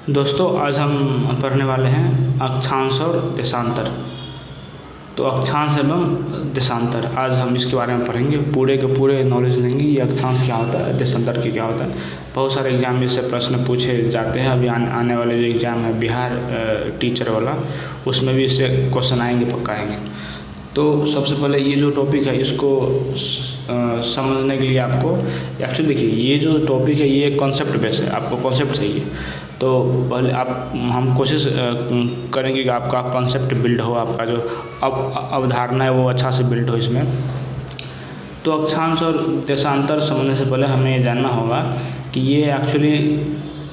दोस्तों, आज हम पढ़ने वाले हैं अक्षांश और देशांतर। तो अक्षांश एवं देशांतर आज हम इसके बारे में पढ़ेंगे, पूरे के पूरे नॉलेज लेंगे। ये अक्षांश क्या होता है, देशांतर की क्या होता है। बहुत सारे एग्जाम में से प्रश्न पूछे जाते हैं। अभी आने वाले जो एग्ज़ाम है बिहार टीचर वाला, उसमें भी इससे क्वेश्चन आएंगे, पक्का आएंगे। तो सबसे पहले ये जो टॉपिक है इसको समझने के लिए आपको एक्चुअली देखिए, ये जो टॉपिक है ये कॉन्सेप्ट बेस है, आपको कॉन्सेप्ट चाहिए। तो पहले हम कोशिश करेंगे कि आपका कॉन्सेप्ट बिल्ड हो, आपका जो अवधारणा है वो अच्छा से बिल्ड हो इसमें। तो अक्षांश और देशांतर समझने से पहले हमें ये जानना होगा कि ये एक्चुअली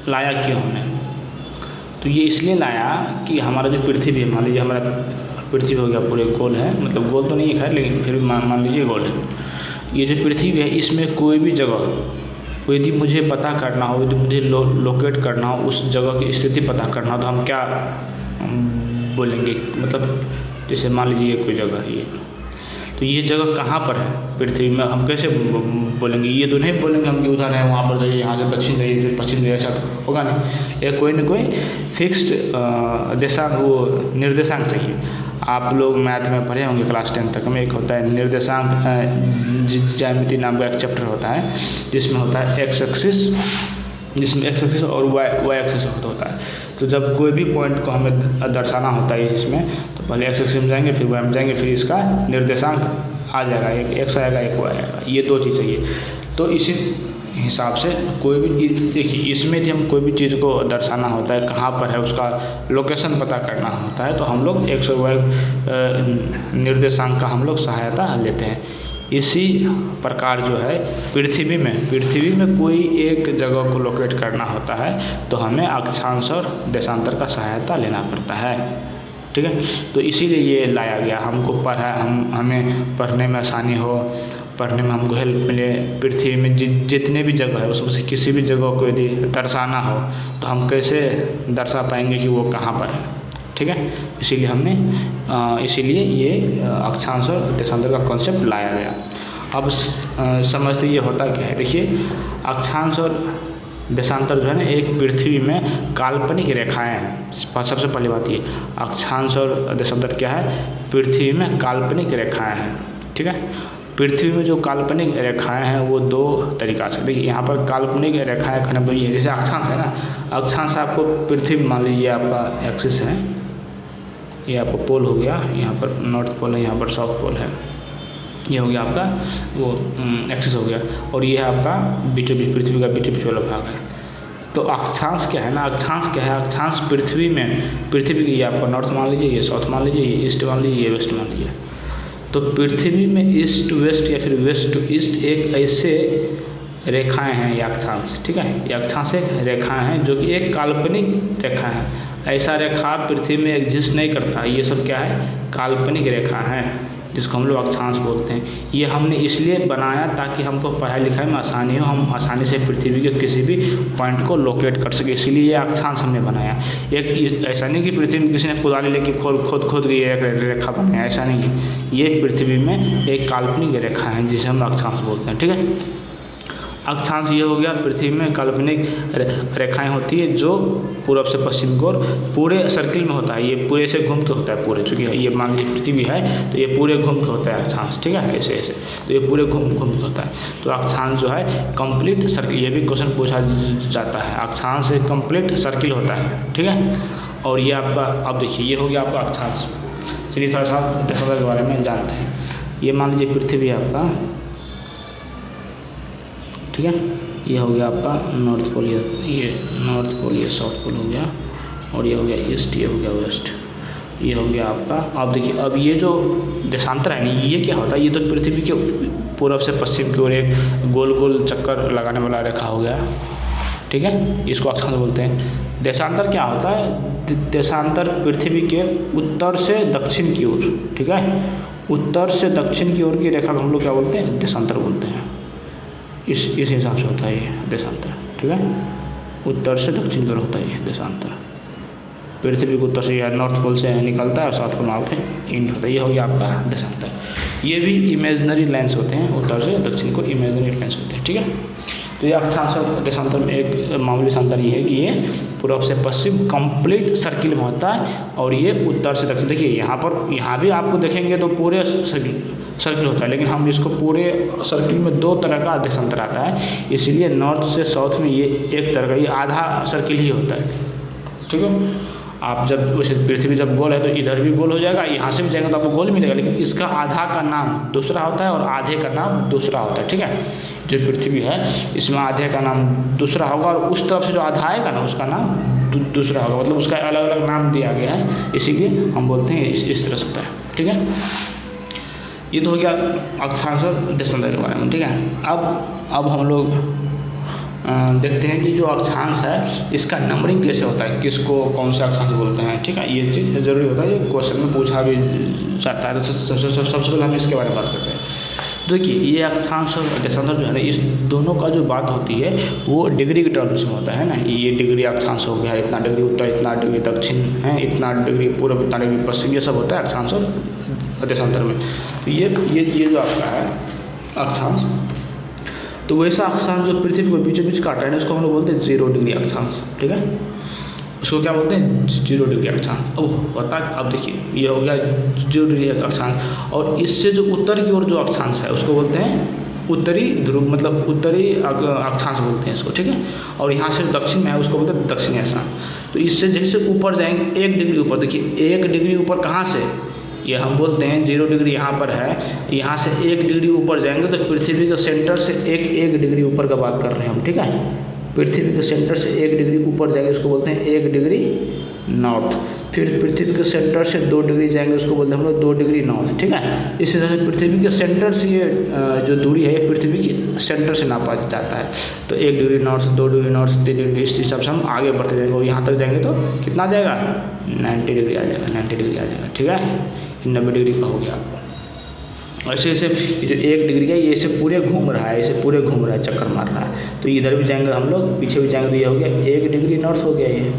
लाया क्यों हमने। तो ये इसलिए लाया कि हमारा जो पृथ्वी है, मान लीजिए हमारा पृथ्वी हो गया पूरे गोल है, मतलब गोल तो नहीं है खैर, लेकिन फिर भी मान लीजिए गोल है। ये जो पृथ्वी है इसमें कोई भी जगह यदि मुझे पता करना हो, यदि मुझे लोकेट करना हो, उस जगह की स्थिति पता करना हो, तो हम क्या बोलेंगे। मतलब जैसे मान लीजिए कोई जगह है ये, तो ये जगह कहाँ पर है पृथ्वी में, हम कैसे बोलेंगे। ये तो नहीं बोलेंगे हम कि उधर है, वहाँ पर जाइए, यहाँ से दक्षिण जाइए, फिर पश्चिम जाइए, ऐसा तो होगा नहीं। एक कोई न कोई फिक्स्ड वो निर्देशांक चाहिए। आप लोग मैथ में पढ़े होंगे क्लास 10 तक में, एक होता है निर्देशांक ज्यामिति नाम का एक चैप्टर होता है, जिसमें होता है एक्स एक्सिस, जिसमें एक्स एक्सिस और वाई एक्सिस होता है। तो जब कोई भी पॉइंट को हमें दर्शाना होता है इसमें, तो पहले एक्स एक्सिस में जाएंगे, फिर वाई में जाएंगे, फिर इसका निर्देशांक आ जाएगा, एक एक्स आएगा एक वाई आएगा। ये दो चीज़ चाहिए। तो इसी हिसाब से कोई भी चीज़ देखिए, इसमें भी हम कोई भी चीज़ को दर्शाना होता है, कहाँ पर है उसका लोकेशन पता करना होता है, तो हम लोग एक्स और वाई निर्देशांक का हम लोग सहायता लेते हैं। इसी प्रकार जो है पृथ्वी में कोई एक जगह को लोकेट करना होता है, तो हमें अक्षांश और देशांतर का सहायता लेना पड़ता है। ठीक है, तो इसीलिए ये लाया गया। हमको हमें पढ़ने में आसानी हो, पढ़ने में हमको हेल्प मिले। पृथ्वी में जितने भी जगह है उसमें से किसी भी जगह को यदि दर्शाना हो, तो हम कैसे दर्शा पाएंगे कि वो कहाँ पर है। ठीक है, इसीलिए ये अक्षांश और देशांतर का कॉन्सेप्ट लाया गया। अब समझते ये होता क्या है। देखिए, अक्षांश और देशांतर जो है ना, एक पृथ्वी में काल्पनिक रेखाएं हैं। सबसे पहली बात ये, अक्षांश और देशांतर क्या है, पृथ्वी में काल्पनिक रेखाएं हैं। ठीक है, पृथ्वी में जो काल्पनिक रेखाएं हैं वो दो तरीक़ा से, देखिए यहाँ पर काल्पनिक रेखाएं कहने पर ये है, जैसे अक्षांश है ना, अक्षांश आपको पृथ्वी मान लीजिए आपका एक्सिस है, ये आपको पोल हो गया, यहाँ पर नॉर्थ पोल है, यहाँ पर साउथ पोल है, ये हो गया आपका वो एक्सिस हो गया, और ये है आपका बीचों बीच पृथ्वी का बीचों बीच वाला भाग है। तो अक्षांश क्या है ना, अक्षांश पृथ्वी की, ये आपका नॉर्थ मान लीजिए, ये साउथ मान लीजिए, ये ईस्ट मान लीजिए, ये वेस्ट मान लीजिए। तो पृथ्वी में ईस्ट टू वेस्ट या फिर वेस्ट टू ईस्ट एक ऐसे रेखाएं हैं, ये अक्षांश। ठीक है, ये अक्षांश एक रेखाएं हैं जो कि एक काल्पनिक रेखा है। ऐसा रेखा पृथ्वी में एग्जिस्ट नहीं करता। ये सब क्या है, काल्पनिक रेखा है, जिसको हम लोग अक्षांश बोलते हैं। ये हमने इसलिए बनाया ताकि हमको पढ़ाई लिखाई में आसानी हो, हम आसानी से पृथ्वी के किसी भी पॉइंट को लोकेट कर सके, इसीलिए ये अक्षांश हमने बनाया। एक ऐसा नहीं कि पृथ्वी में किसी ने कुदाली लेके खोद के एक रेखा बनाया, ऐसा नहीं है। ये पृथ्वी में एक काल्पनिक रेखा है जिसे हम अक्षांश बोलते हैं। ठीक है, अक्षांश ये हो गया, पृथ्वी में काल्पनिक रेखाएं होती है जो पूर्व से पश्चिम की ओर पूरे सर्किल में होता है। ये पूरे से घूम के होता है, पूरे, चूँकि ये मान लीजिए पृथ्वी है तो ये पूरे घूम के होता है अक्षांश। ठीक है, ऐसे तो ये पूरे घूम के होता है। तो अक्षांश जो है कंप्लीट सर्किल, ये भी क्वेश्चन पूछा जाता है, अक्षांश एक कंप्लीट सर्किल होता है। ठीक है, और ये आपका, अब देखिए ये हो गया आपका अक्षांश। चलिए थोड़ा सा देशांतर के बारे में जानते हैं। ये मान लीजिए पृथ्वी है आपका, ठीक है, ये हो गया आपका नॉर्थ पोल, ये नॉर्थ पोल, ये साउथ पोल हो गया, और ये हो गया ईस्ट, ये हो गया वेस्ट, ये हो गया आपका। अब देखिए, अब ये जो देशांतर है ना, ये क्या होता है, ये तो पृथ्वी के पूर्व से पश्चिम की ओर एक गोल गोल चक्कर लगाने वाला रेखा हो गया। ठीक है, इसको अक्षांश बोलते हैं। देशांतर क्या होता है, देशांतर पृथ्वी के उत्तर से दक्षिण की ओर, ठीक है, उत्तर से दक्षिण की ओर की रेखा को हम लोग क्या बोलते हैं, देशांतर बोलते हैं। इस हिसाब से होता है ये देशांतर। ठीक है, उत्तर से दक्षिण की ओर होता है ये देशांतर। पृथ्वी को उत्तर से या नॉर्थ पोल से निकलता है और साउथ पोल में आके एंड होता है। ये हो गया आपका देशांतर। ये भी इमेजिनरी लाइन्स होते हैं, उत्तर से दक्षिण को इमेजिनरी लाइन्स होते हैं। ठीक है, तो ये अक्षांश और देशांतर में एक मामूली सा अंतर ये है कि ये पूर्व से पश्चिम कंप्लीट सर्किल में होता है और ये उत्तर से दक्षिण। देखिए यहाँ भी आपको देखेंगे तो पूरे सर्किल होता है, लेकिन हम इसको पूरे सर्किल में 2 तरह का देशांतर आता है, इसीलिए नॉर्थ से साउथ में ये एक तरह का, ये आधा सर्किल ही होता है। ठीक है, आप जब वैसे पृथ्वी जब गोल है तो इधर भी गोल हो जाएगा, यहाँ से भी जाएगा तो आपको गोल मिलेगा, लेकिन इसका आधा का नाम दूसरा होता है और आधे का नाम दूसरा होता है। ठीक है, जो पृथ्वी है इसमें आधे का नाम दूसरा होगा और उस तरफ से जो आधा आएगा ना उसका नाम दूसरा होगा, मतलब उसका अलग अलग नाम दिया गया है, इसीलिए हम बोलते हैं इस तरह से होता है। ठीक है, ये तो हो गया अक्षांश और देशांतर के बारे में। ठीक है, अब हम लोग देखते हैं कि जो अक्षांश है इसका नंबरिंग कैसे होता है, किसको कौन सा अक्षांश बोलते हैं। ठीक है, ये चीज़ ज़रूरी होता है, ये क्वेश्चन में पूछा भी जाता है। तो सबसे पहले हम इसके बारे में बात करते हैं। देखिए, ये अक्षांश और देशांतर जो है ना, इस दोनों का जो बात होती है वो डिग्री के टर्म्स में होता है ना। ये डिग्री अक्षांश हो गया, इतना डिग्री उत्तर, इतना डिग्री दक्षिण है, इतना डिग्री पूर्व, इतना डिग्री पश्चिम, ये सब होता है अक्षांश और देशांतर में। तो ये जो आपका है अक्षांश, तो वैसा अक्षांश जो पृथ्वी को बीचों बीच काट रहा है उसको हम लोग बोलते हैं 0 डिग्री अक्षांश। ठीक है, उसको क्या बोलते हैं 0 डिग्री अक्षांश। अब होता है, अब देखिए ये हो गया 0 डिग्री अक्षांश, और इससे जो उत्तर की ओर जो अक्षांश है उसको बोलते हैं उत्तरी ध्रुव, मतलब उत्तरी अक्षांश बोलते हैं इसको। ठीक है, और यहाँ से दक्षिण में है उसको बोलते हैं दक्षिणी अक्षांश। तो इससे जैसे ऊपर जाएंगे 1 डिग्री ऊपर, देखिए 1 डिग्री ऊपर कहाँ से, ये हम बोलते हैं 0 डिग्री यहाँ पर है, यहाँ से 1 डिग्री ऊपर जाएंगे तो पृथ्वी के सेंटर से एक डिग्री ऊपर का बात कर रहे हैं हम। ठीक है, पृथ्वी के सेंटर से 1 डिग्री ऊपर जाएंगे उसको बोलते हैं 1 डिग्री नॉर्थ। फिर पृथ्वी के सेंटर से 2 डिग्री जाएंगे उसको बोलते हैं हम लोग 2 डिग्री नॉर्थ। ठीक है, इसी तरह से पृथ्वी के सेंटर से ये जो दूरी है ये पृथ्वी के सेंटर से नापा जाता है। तो 1 degree north, 2 degree north, 3 degree, इस हिसाब से हम आगे बढ़ते जाएंगे और यहाँ तक जाएंगे तो कितना आ जाएगा 90 डिग्री आ जाएगा, 90 डिग्री आ जाएगा। ठीक है, 90 डिग्री का हो गया आपको। ऐसे ऐसे ये जो 1 डिग्री है ये ऐसे पूरे घूम रहा है, ऐसे पूरे घूम रहा है, चक्कर मार रहा है। तो इधर भी जाएंगे हम लोग, पीछे भी जाएंगे तो ये हो गया 1 डिग्री नॉर्थ हो गया, ये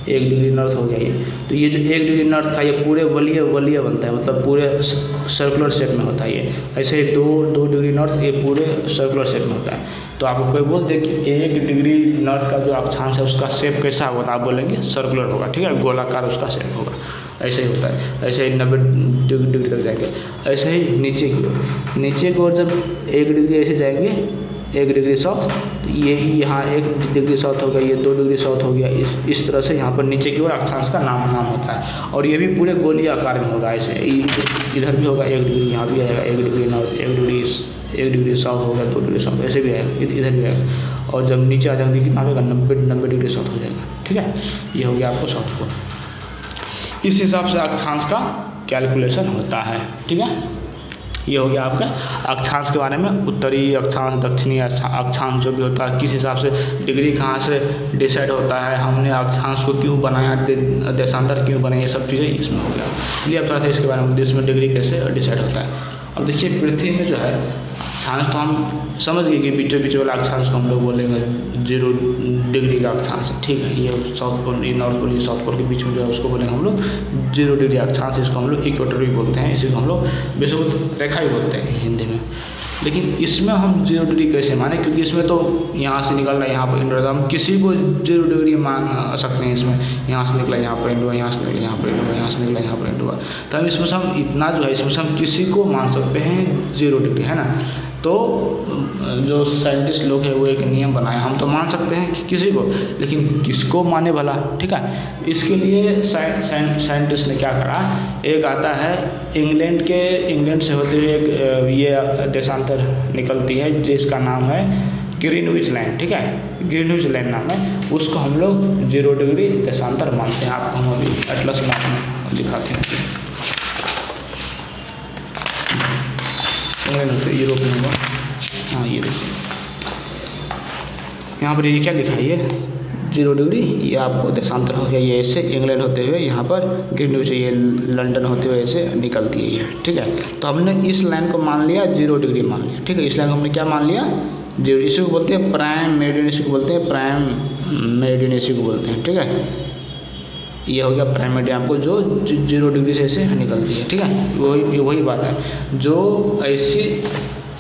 1 डिग्री नॉर्थ हो गया ये। तो ये जो 1 डिग्री नॉर्थ का ये पूरे वलीय बनता है, मतलब पूरे सर्कुलर शेप में होता है ये। ऐसे ही 2 डिग्री नॉर्थ ये पूरे सर्कुलर शेप में होता है। तो आपको कोई बोल दे कि 1 डिग्री नॉर्थ का जो अक्षांश है उसका शेप कैसा होगा, तो आप बोलेंगे सर्कुलर होगा। ठीक है, गोलाकार उसका शेप होगा, ऐसे ही होता है। ऐसे ही 90 डिग्री तक जाएंगे। ऐसे ही नीचे की ओर जब 1 डिग्री ऐसे जाएंगे 1 डिग्री साउथ, तो ये यहाँ 1 डिग्री साउथ हो गया, ये 2 डिग्री साउथ हो गया। इस तरह से यहाँ पर नीचे की ओर अक्षांश का नाम होता है, और ये भी पूरे गोलीय आकार में होगा। ऐसे इधर भी होगा 1 डिग्री, यहाँ भी आएगा 1 डिग्री नॉर्थ, 1 डिग्री साउथ हो गया, 2 डिग्री साउथ, ऐसे भी आएगा, इधर भी आएगा। और जब नीचे आ जाएंगे कितना आएगा 90 डिग्री साउथ हो जाएगा। ठीक है, ये हो गया आपको साउथ पोल। इस हिसाब से अक्षांश का कैलकुलेशन होता है। ठीक है, ये हो गया आपका अक्षांश के बारे में। उत्तरी अक्षांश, दक्षिणी अक्षांश जो भी होता है, किस हिसाब से डिग्री कहाँ से डिसाइड होता है, हमने अक्षांश को क्यों बनाया, देशांतर क्यों बनाया, ये सब चीज़ें इसमें हो गया। इसलिए अब थोड़ा सा इसके बारे में इसमें डिग्री कैसे डिसाइड होता है। अब देखिए पृथ्वी में जो है अक्षांश तो हम समझ गए कि बीचों बीच वाला अक्षांश को हम लोग बोलेंगे 0 डिग्री का अक्षांश है। ठीक है, ये साउथ पोल, ये नॉर्थ पोल, ये साउथ पोल के बीच में जो है उसको बोलेंगे हम लोग 0 डिग्री अक्षांश। इसको हम लोग इक्वेटर भी बोलते हैं, इसी को हम लोग विषुवत रेखा ही बोलते हैं हिंदी में। लेकिन इसमें हम 0 डिग्री कैसे माने, क्योंकि इसमें तो यहाँ से निकल रहा है, यहाँ पर एंड, हम किसी को 0 डिग्री मान सकते हैं। इसमें यहाँ से निकला यहाँ पर एंड हुआ, यहाँ से निकला यहाँ पर एंड हुआ, यहाँ से निकला यहाँ पर एंड हुआ। तो हम इसमें से हम इतना जो है इसमें से हम किसी को मान सकते हैं 0 डिग्री, है ना। तो जो साइंटिस्ट लोग हैं वो एक नियम बनाए, हम तो मान सकते हैं कि किसी को, लेकिन किसको माने भला। ठीक है, इसके लिए साइंटिस्ट ने क्या करा, एक आता है इंग्लैंड से होते हुए एक ये देशांतर निकलती है जिसका नाम है ग्रीनविच लाइन। ठीक है, ग्रीनविच लाइन नाम है, उसको हम लोग 0 डिग्री देशांतर मानते हैं। आपको हम अभी एटलस मैप में दिखाते हैं। यूरोप में होगा, हाँ ये देखिए यहाँ पर ये क्या लिखा है, ये 0 डिग्री, ये आपको देशांतर हो गया। ये ऐसे इंग्लैंड होते हुए यहाँ पर ग्रीनविच, ये लंदन होते हुए ऐसे निकलती है ये। ठीक है, तो हमने इस लाइन को मान लिया 0 डिग्री मान लिया। ठीक है, इस लाइन को हमने क्या मान लिया 0। इसी को बोलते हैं प्राइम मेरिडियन, इसी को बोलते हैं प्राइम मेरिडियन, इसी को बोलते हैं। ठीक है, ये हो गया प्राइम मेरिडियन आपको जो 0 डिग्री से ऐसे निकलती है। ठीक है, वही बात है, जो ऐसी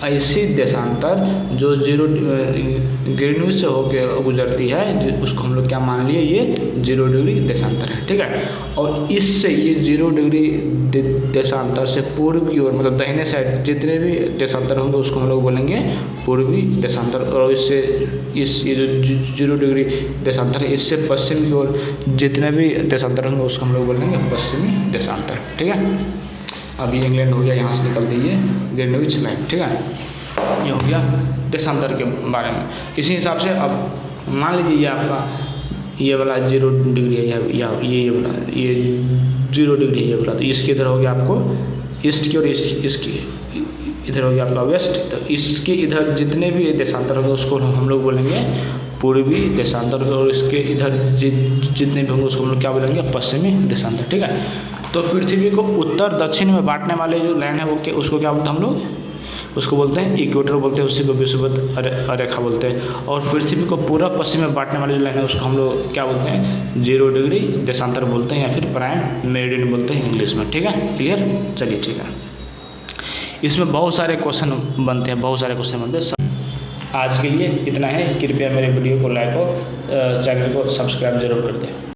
ऐसी देशांतर जो जीरो ग्रेन्यूज से होकर गुजरती है, उसको हम लोग क्या मान लिए, ये 0 डिग्री देशांतर है, ठीक है। और इससे ये 0 डिग्री देशांतर से पूर्व की ओर, मतलब दाहिने साइड जितने भी देशांतर होंगे उसको हम लोग बोलेंगे पूर्वी देशांतर। और इससे ये जो 0 डिग्री देशांतर है, इससे पश्चिम की ओर जितने भी देशांतर होंगे उसको हम लोग बोलेंगे पश्चिमी देशांतर, ठीक है। अब ये इंग्लैंड हो गया, यहाँ से निकलती है ग्रीनविच लाइन, ठीक है। ये हो गया देशांतर के बारे में। इसी हिसाब से अब मान लीजिए ये आपका ये वाला 0 डिग्री है, या ये वाला ये 0 डिग्री है ये वाला, तो इसके इधर हो गया आपको ईस्ट की, और इसकी इधर हो गया आपका वेस्ट। तो इसके इधर जितने भी देशांतर होंगे उसको हम लोग बोलेंगे पूर्वी देशांतर, और इसके इधर जितने भी होंगे उसको हम लोग क्या बोलेंगे, पश्चिमी देशांतर, ठीक है। तो पृथ्वी को उत्तर दक्षिण में बांटने वाले जो लाइन है वो उसको क्या बोलते हैं हम लोग, उसको बोलते हैं इक्वेटर बोलते हैं, उसी को विषुवत रेखा बोलते हैं। और पृथ्वी को पूर्व पश्चिम में बांटने वाली जो लाइन है उसको हम लोग क्या बोलते हैं, 0 डिग्री देशांतर बोलते हैं, या फिर प्राइम मेरिडियन बोलते हैं इंग्लिश में, ठीक है। क्लियर, चलिए ठीक है। इसमें बहुत सारे क्वेश्चन बनते हैं, बहुत सारे क्वेश्चन बनते हैं। आज के लिए इतना है। कृपया मेरे वीडियो को लाइक और चैनल को सब्सक्राइब जरूर कर दें।